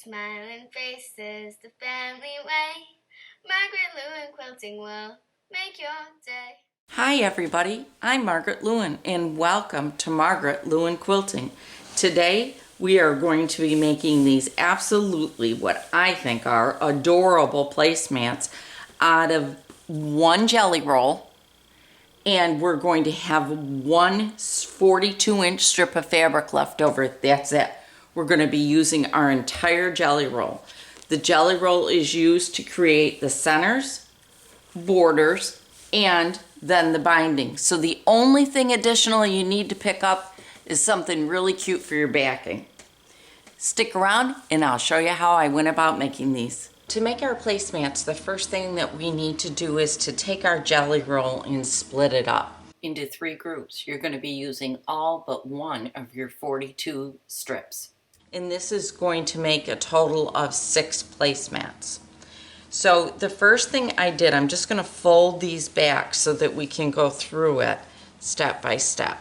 Smiling faces, the family way. Margaret Lewin Quilting will make your day. Hi everybody, I'm Margaret Lewin and welcome to Margaret Lewin Quilting. Today we are going to be making these absolutely what I think are adorable placemats out of one jelly roll, and we're going to have one 42-inch strip of fabric left over. That's it. We're going to be using our entire jelly roll. The jelly roll is used to create the centers, borders, and then the binding. So the only thing additional you need to pick up is something really cute for your backing. Stick around and I'll show you how I went about making these. To make our placemats, the first thing that we need to do is to take our jelly roll and split it up into 3 groups. You're going to be using all but one of your 42 strips. And this is going to make a total of 6 placemats. So the first thing I did, I'm just going to fold these back so that we can go through it step by step.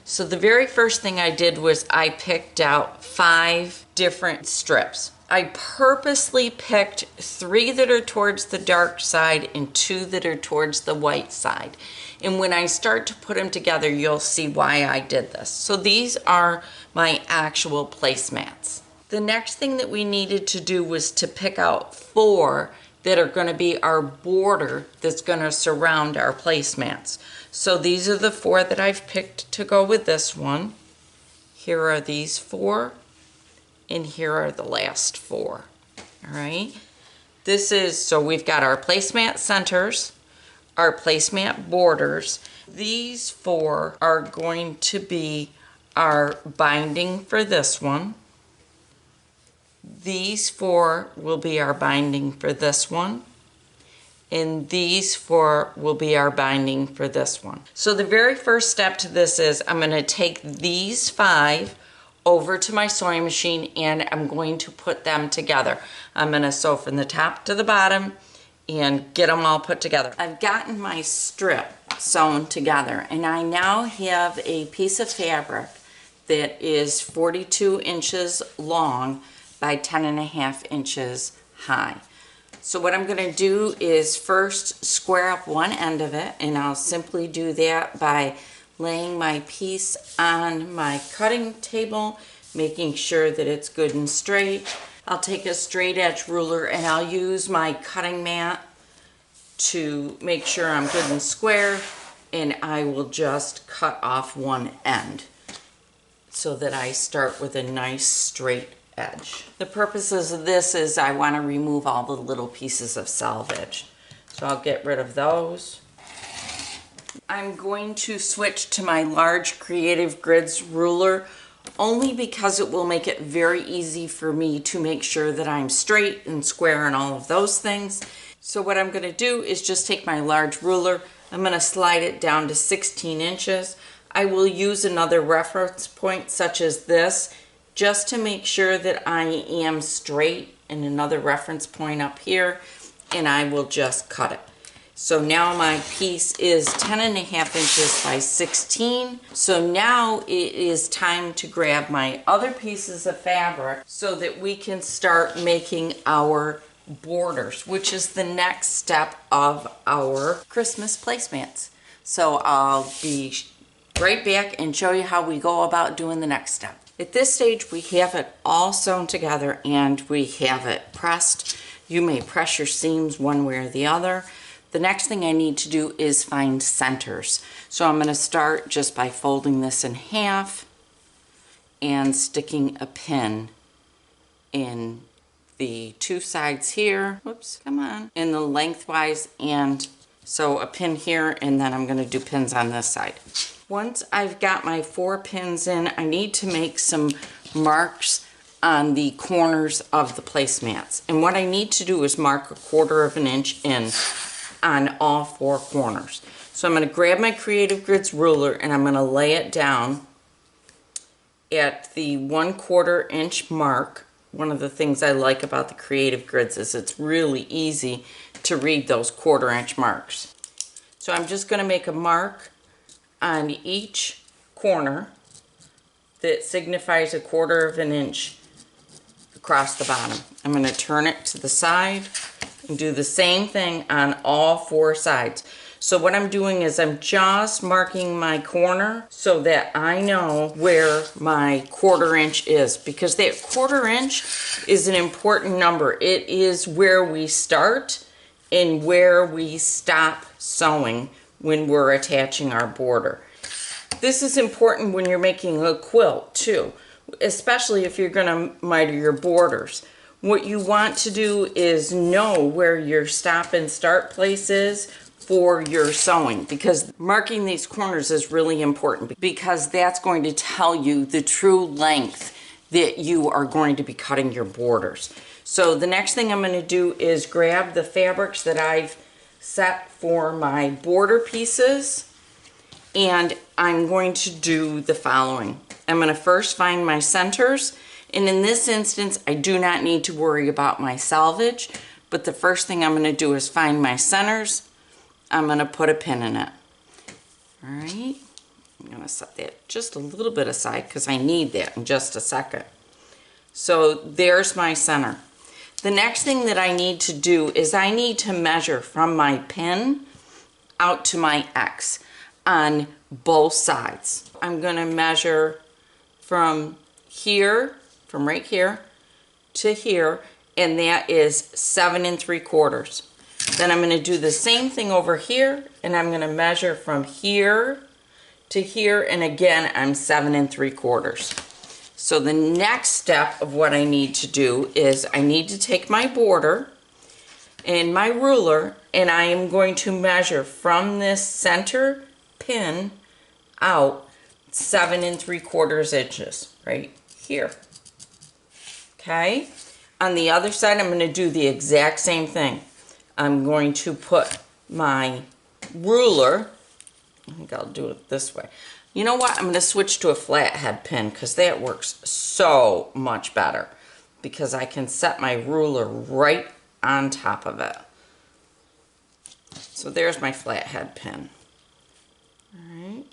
So the very first thing I did was I picked out 5 different strips. I purposely picked 3 that are towards the dark side and 2 that are towards the white side. And when I start to put them together, you'll see why I did this. So these are my actual placemats. The next thing that we needed to do was to pick out 4 that are going to be our border that's going to surround our placemats. So these are the 4 that I've picked to go with this one. Here are these 4, and here are the last 4. All right. So we've got our placemat centers, our placemat borders. These 4 are going to be our binding for this one. These 4 will be our binding for this one, and these 4 will be our binding for this one. So the very first step to this is I'm going to take these 5 over to my sewing machine and I'm going to put them together. I'm going to sew from the top to the bottom and get them all put together. I've gotten my strip sewn together and I now have a piece of fabric that is 42 inches long by 10.5 inches high. So what I'm going to do is first square up one end of it, and I'll simply do that by laying my piece on my cutting table, making sure that it's good and straight. I'll take a straight edge ruler and I'll use my cutting mat to make sure I'm good and square, and I will just cut off one end so that I start with a nice straight edge. The purposes of this is I want to remove all the little pieces of selvage. So I'll get rid of those. I'm going to switch to my large Creative Grids ruler only because it will make it very easy for me to make sure that I'm straight and square and all of those things. So what I'm going to do is just take my large ruler. I'm going to slide it down to 16 inches. I will use another reference point such as this just to make sure that I am straight, and another reference point up here, and I will just cut it. So now my piece is 10.5 inches by 16. So now it is time to grab my other pieces of fabric so that we can start making our borders, which is the next step of our Christmas placemats. So I'll be right back and show you how we go about doing the next step. At this stage, we have it all sewn together and we have it pressed. You may press your seams one way or the other. The next thing I need to do is find centers. So I'm going to start just by folding this in half and sticking a pin in the 2 sides here. Whoops, come on. In the lengthwise, and so a pin here, and then I'm going to do pins on this side. Once I've got my 4 pins in, I need to make some marks on the corners of the placemats. And what I need to do is mark 1/4 inch in on all 4 corners. So I'm going to grab my Creative Grids ruler and I'm going to lay it down at the 1/4 inch mark. One of the things I like about the Creative Grids is it's really easy to read those 1/4 inch marks. So I'm just going to make a mark on each corner that signifies 1/4 inch across the bottom. I'm going to turn it to the side and do the same thing on all 4 sides. So what I'm doing is I'm just marking my corner so that I know where my 1/4 inch is, because that 1/4 inch is an important number. It is where we start and where we stop sewing when we're attaching our border. This is important when you're making a quilt too, especially if you're going to miter your borders. What you want to do is know where your stop and start place is for your sewing, because marking these corners is really important, because that's going to tell you the true length that you are going to be cutting your borders. So the next thing I'm going to do is grab the fabrics that I've set for my border pieces, and I'm going to do the following. I'm going to first find my centers, and in this instance I do not need to worry about my selvage, but the first thing I'm going to do is find my centers. I'm going to put a pin in it. All right, I'm going to set that just a little bit aside because I need that in just a second. So there's my center. The next thing that I need to do is I need to measure from my pin out to my X on both sides. I'm going to measure from here, from right here to here, and that is 7 3/4. Then I'm going to do the same thing over here, and I'm going to measure from here to here, and again I'm 7 3/4. So the next step of what I need to do is I need to take my border and my ruler, and I am going to measure from this center pin out 7 3/4 inches right here. Okay, on the other side I'm going to do the exact same thing. I'm going to put my ruler, I think I'll do it this way. You know what, I'm going to switch to a flathead pin because that works so much better, because I can set my ruler right on top of it. So there's my flathead pin. All right,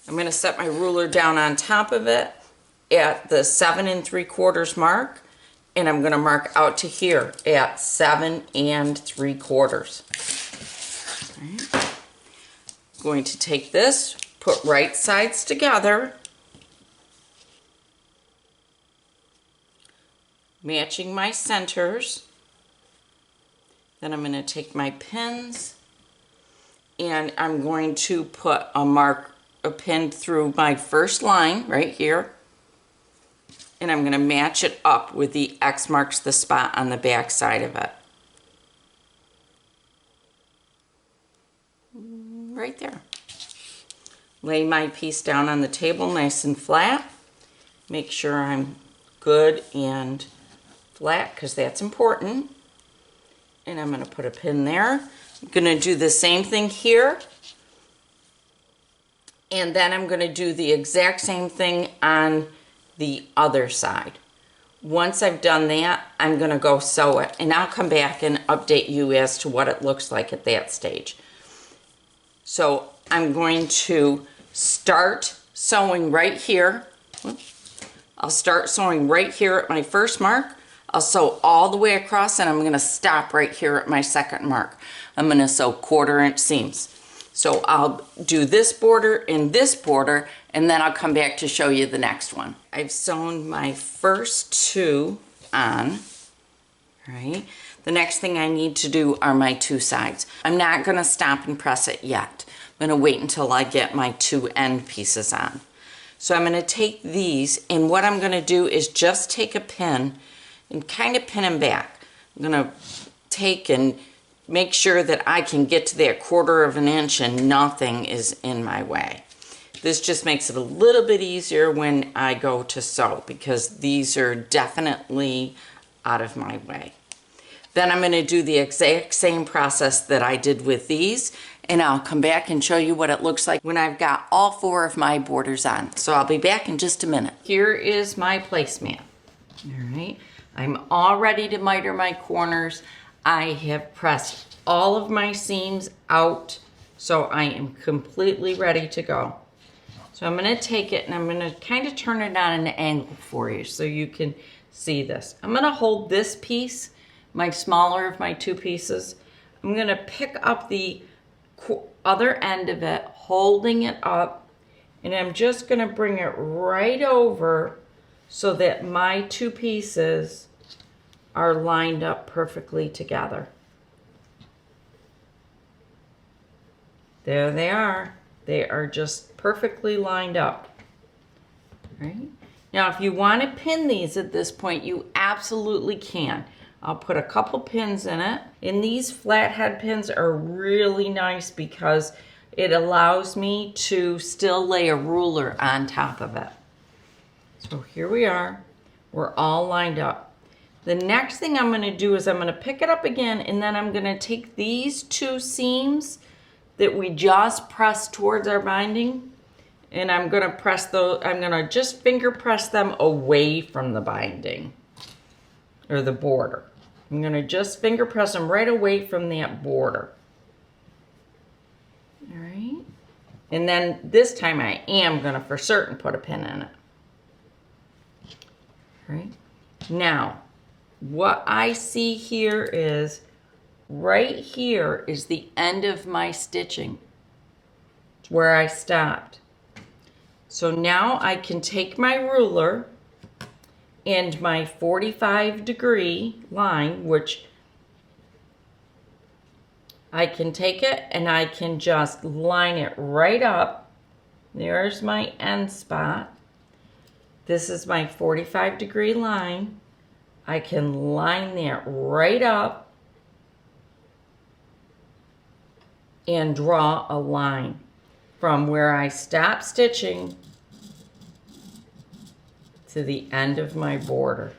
I'm going to set my ruler down on top of it at the 7 3/4 mark, and I'm going to mark out to here at 7 3/4. Right. Going to take this, put right sides together, matching my centers. Then I'm going to take my pins, and I'm going to put a pin through my first line right here, and I'm going to match it up with the X marks the spot on the back side of it. Right there. Lay my piece down on the table nice and flat. Make sure I'm good and flat, because that's important. And I'm going to put a pin there. I'm going to do the same thing here. And then I'm going to do the exact same thing on the other side. Once I've done that, I'm going to go sew it, and I'll come back and update you as to what it looks like at that stage. So I'm going to start sewing right here. I'll start sewing right here at my first mark. I'll sew all the way across, and I'm going to stop right here at my second mark. I'm going to sew 1/4 inch seams. So I'll do this border and this border, and then I'll come back to show you the next one. I've sewn my first 2 on. Right. The next thing I need to do are my 2 sides. I'm not going to stop and press it yet. I'm going to wait until I get my 2 end pieces on. So I'm going to take these, and what I'm going to do is just take a pin and kind of pin them back. I'm going to take and make sure that I can get to that 1/4 inch and nothing is in my way. This just makes it a little bit easier when I go to sew, because these are definitely out of my way. Then I'm going to do the exact same process that I did with these, and I'll come back and show you what it looks like when I've got all 4 of my borders on. So I'll be back in just a minute. Here is my placemat. All right, I'm all ready to miter my corners. I have pressed all of my seams out, so I am completely ready to go. So I'm going to take it and I'm going to kind of turn it on an angle for you so you can see this. I'm going to hold this piece, my smaller of my two pieces. I'm going to pick up the other end of it, holding it up, and I'm just going to bring it right over so that my two pieces are lined up perfectly together. There they are. They are just perfectly lined up. Right? Now, if you want to pin these at this point, you absolutely can. I'll put a couple pins in it. And these flathead pins are really nice because it allows me to still lay a ruler on top of it. So here we are. We're all lined up. The next thing I'm going to do is I'm going to pick it up again, and then I'm going to take these two seams that we just pressed towards our binding, and I'm going to press those, I'm going to just finger press them away from the binding or the border. I'm going to just finger press them right away from that border. All right. And then this time I am going to for certain put a pin in it. All right. Now, what I see here is right here is the end of my stitching. It's where I stopped. So now I can take my ruler and my 45-degree line, which I can take it and I can just line it right up. There's my end spot. This is my 45-degree line. I can line that right up and draw a line from where I stop stitching to the end of my border.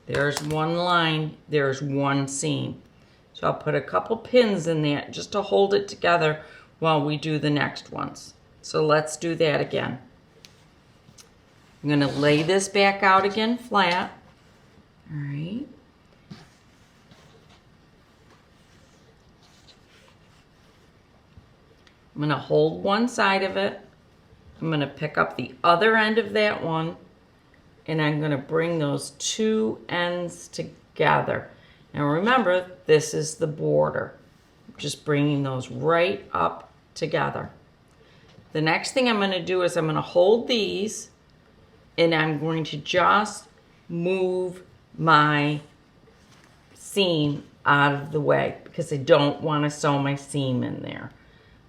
There's one line, there's one seam. So I'll put a couple pins in that just to hold it together while we do the next ones. So let's do that again. I'm going to lay this back out again flat. All right. I'm going to hold one side of it. I'm going to pick up the other end of that one, and I'm going to bring those two ends together. Now remember, this is the border. Just bringing those right up together. The next thing I'm going to do is I'm going to hold these, and I'm going to just move my seam out of the way because I don't want to sew my seam in there.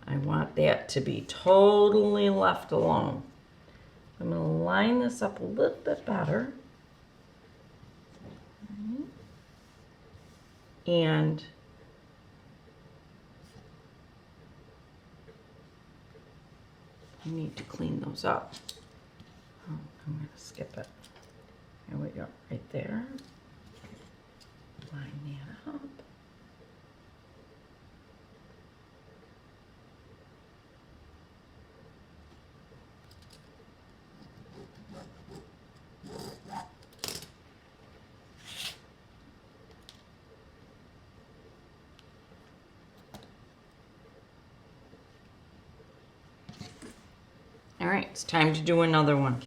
I want that to be totally left alone. I'm going to line this up a little bit better. And I need to clean those up. Oh, I'm going to skip it. There we go, right there. Line that up. All right, it's time to do another one.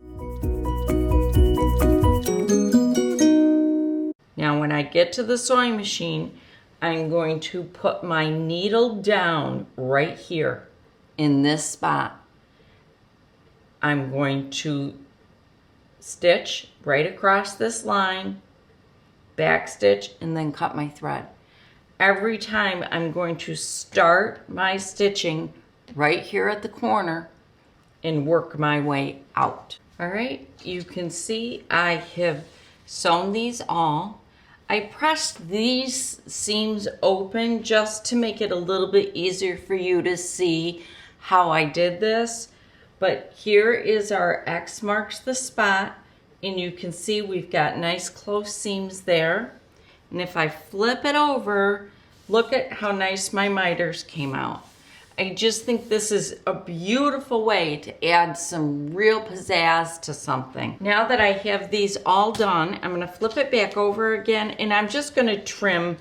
Now when I get to the sewing machine, I'm going to put my needle down right here in this spot. I'm going to stitch right across this line, back stitch, and then cut my thread. Every time I'm going to start my stitching right here at the corner and work my way out. All right, you can see I have sewn these all. I pressed these seams open just to make it a little bit easier for you to see how I did this. But here is our X marks the spot, and you can see we've got nice close seams there. And if I flip it over, look at how nice my miters came out. I just think this is a beautiful way to add some real pizzazz to something. Now that I have these all done, I'm gonna flip it back over again, and I'm just gonna trim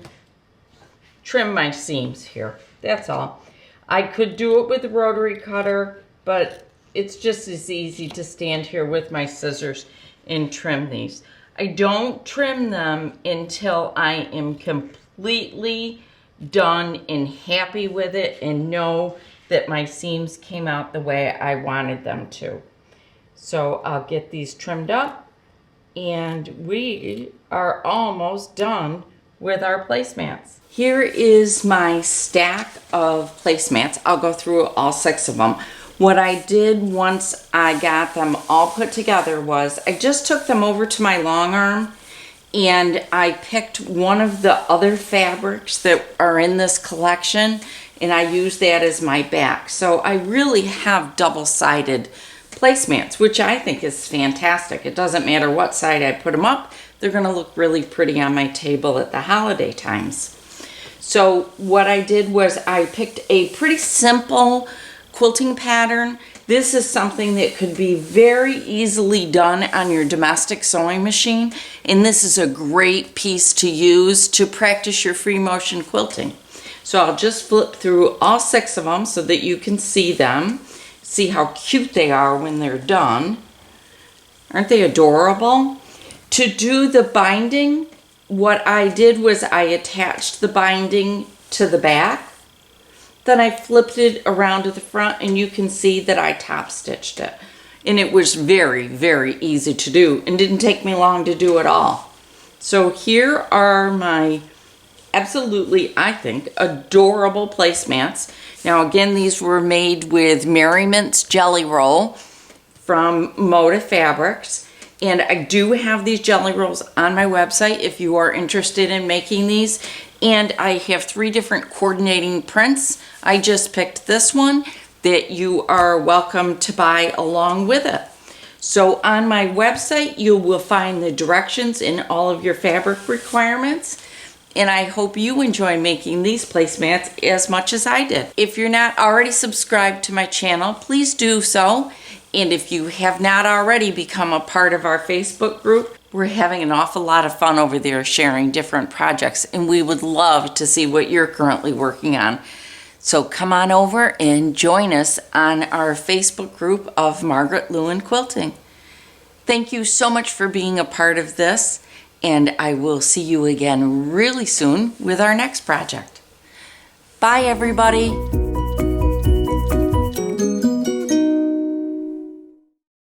my seams here. That's all. I could do it with a rotary cutter, but it's just as easy to stand here with my scissors and trim these. I don't trim them until I am completely done and happy with it and know that my seams came out the way I wanted them to. So I'll get these trimmed up and we are almost done with our placemats. Here is my stack of placemats. I'll go through all 6 of them. What I did once I got them all put together was I just took them over to my long arm and I picked one of the other fabrics that are in this collection and I used that as my back. So I really have double-sided placemats, which I think is fantastic. It doesn't matter what side I put them up, they're going to look really pretty on my table at the holiday times. So what I did was I picked a pretty simple quilting pattern. This is something that could be very easily done on your domestic sewing machine, and this is a great piece to use to practice your free motion quilting. So I'll just flip through all 6 of them so that you can see them. See how cute they are when they're done. Aren't they adorable? To do the binding, what I did was I attached the binding to the back. Then I flipped it around to the front and you can see that I top stitched it. And it was very, very easy to do and didn't take me long to do it all. So here are my absolutely, I think, adorable placemats. Now again, these were made with Merriment's Jelly Roll from Moda Fabrics. And I do have these jelly rolls on my website if you are interested in making these. And I have 3 different coordinating prints. I just picked this one that you are welcome to buy along with it. So on my website, you will find the directions in all of your fabric requirements. And I hope you enjoy making these placemats as much as I did. If you're not already subscribed to my channel, please do so. And if you have not already become a part of our Facebook group, we're having an awful lot of fun over there sharing different projects, and we would love to see what you're currently working on. So come on over and join us on our Facebook group of Margaret Lewin Quilting. Thank you so much for being a part of this, and I will see you again really soon with our next project. Bye, everybody.